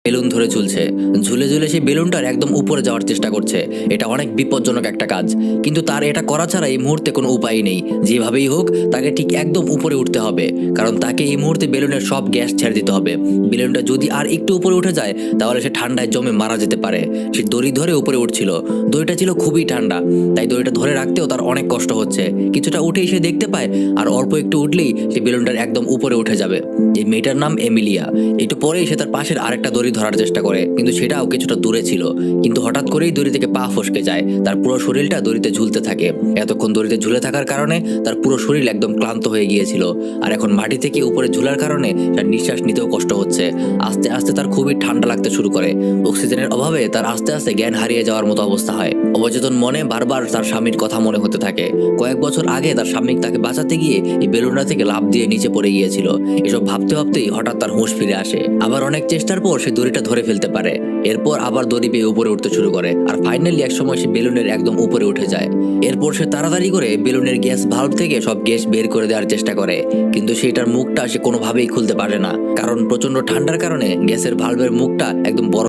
Balloon ধরে ঝুলছে। ঝুলে ঝুলে সেই বেলুনটার একদম উপরে যাওয়ার চেষ্টা করছে। এটা অনেক বিপজ্জনক একটা কাজ, কিন্তু তার এটা করা ছাড়া এই মুহূর্তে কোনো উপায় নেই। যেভাবেই হোক তাকে ঠিক একদম উপরে উঠতে হবে, কারণ তাকে এই মুহূর্তে বেলুনের সব গ্যাস ছেড়ে দিতে হবে। বেলুনটা যদি আর একটু উপরে উঠে যায় তাহলে সে ঠান্ডায় জমে মারা যেতে পারে। সে দড়ি ধরে উপরে উঠছিল। দড়িটা ছিল খুবই ঠান্ডা, তাই দড়িটা ধরে রাখতেও তার অনেক কষ্ট হচ্ছে। কিছুটা উঠেই সে দেখতে পায় আর অল্প একটু উঠলেই সে বেলুনটার একদম উপরে উঠে যাবে। এই মেয়েটার নাম এমিলিয়া। একটু পরেই সে তার পাশের আরেকটা দড়ি ধরার চেষ্টা করে, কিন্তু সেটাও কিছুটা দূরে ছিল। কিন্তু হঠাৎ করেই দড়ি থেকে পা ফসকে যায়। তার পুরো শরীরটা দড়িতে ঝুলতে থাকে। এতক্ষণ দড়িতে ঝুলে থাকার কারণে তার পুরো শরীর একদম ক্লান্ত হয়ে গিয়েছিল। আর এখন মাটি থেকে উপরে ঝুলার কারণে তার নিঃশ্বাস নিতেও কষ্ট হচ্ছে। আস্তে আস্তে তার খুবই ঠান্ডা লাগতে শুরু করে। অক্সিজেনের অভাবে তার আস্তে আস্তে জ্ঞান হারিয়ে যাওয়ার মতো অবস্থা হয়। অবচেতন মনে বারবার তার স্বামীর কথা মনে হতে থাকে। কয়েক বছর আগে তার স্বামী তাকে বাঁচাতে গিয়ে এই বেলুনটা থেকে লাফ দিয়ে নিচে পড়ে গিয়েছিল। এসব ভাবতে ভাবতেই হঠাৎ তার হুঁশ ফিরে আসে। আবার অনেক চেষ্টার পর সে দড়িটা ধরে ফেলতে পারে। এরপর আবার দড়ি পেয়ে উপরে উঠতে শুরু করে, আর ফাইনালি একসময় সে বেলুনের একদম উপরে উঠে যায়। এরপর সে তাড়াতাড়ি করে বেলুনের গ্যাস ভালভ থেকে সব গ্যাস বের করে দেওয়ার চেষ্টা করে, কিন্তু সেটার মুখটা সে কোনোভাবেই খুলতে পারে না, কারণ প্রচন্ড ঠান্ডার কারণে গ্যাসের ভালভের মুখটা একদম বরফ